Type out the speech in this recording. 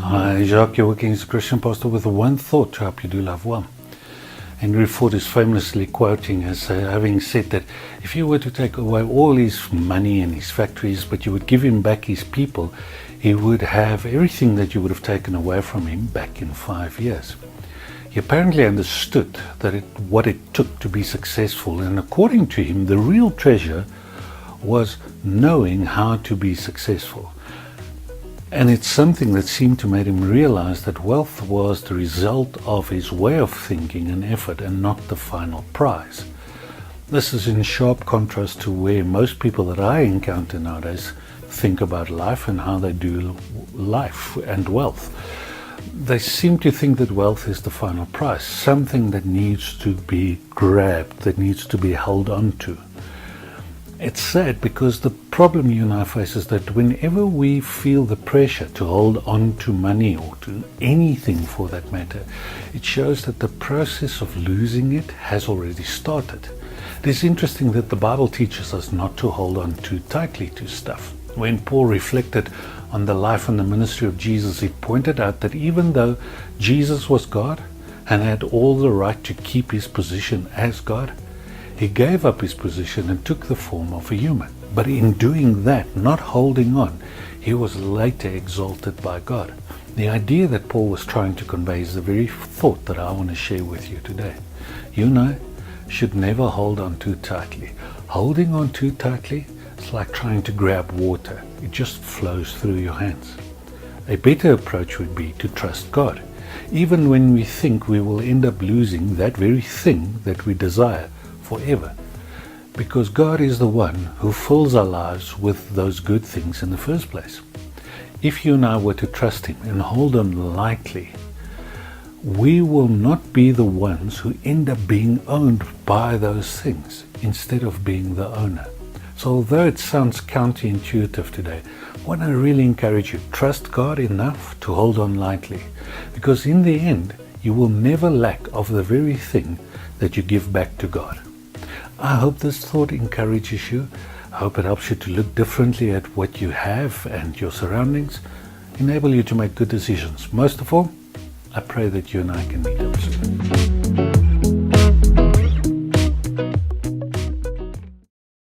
Hi, Jacques, your working as a Christian pastor with one thought to help you do love well. Henry Ford is famously quoting as having said that if you were to take away all his money and his factories, but you would give him back his people, he would have everything that you would have taken away from him back in 5 years. He apparently understood that what it took to be successful, and according to him, the real treasure was knowing how to be successful. And it's something that seemed to make him realize that wealth was the result of his way of thinking and effort and not the final prize. This is in sharp contrast to where most people that I encounter nowadays think about life and how they do life and wealth. They seem to think that wealth is the final prize, something that needs to be grabbed, that needs to be held on to. It's sad because the problem you and I face is that whenever we feel the pressure to hold on to money or to anything for that matter, it shows that the process of losing it has already started. It is interesting that the Bible teaches us not to hold on too tightly to stuff. When Paul reflected on the life and the ministry of Jesus, he pointed out that even though Jesus was God and had all the right to keep his position as God, he gave up his position and took the form of a human. But in doing that, not holding on, he was later exalted by God. The idea that Paul was trying to convey is the very thought that I want to share with you today. You and I should never hold on too tightly. Holding on too tightly is like trying to grab water. It just flows through your hands. A better approach would be to trust God, even when we think we will end up losing that very thing that we desire forever, because God is the one who fills our lives with those good things in the first place. If you and I were to trust Him and hold on lightly, we will not be the ones who end up being owned by those things instead of being the owner. So although it sounds counterintuitive today, I want to really encourage you, trust God enough to hold on lightly, because in the end you will never lack of the very thing that you give back to God. I hope this thought encourages you. I hope it helps you to look differently at what you have and your surroundings, enable you to make good decisions. Most of all, I pray that you and I can meet up soon.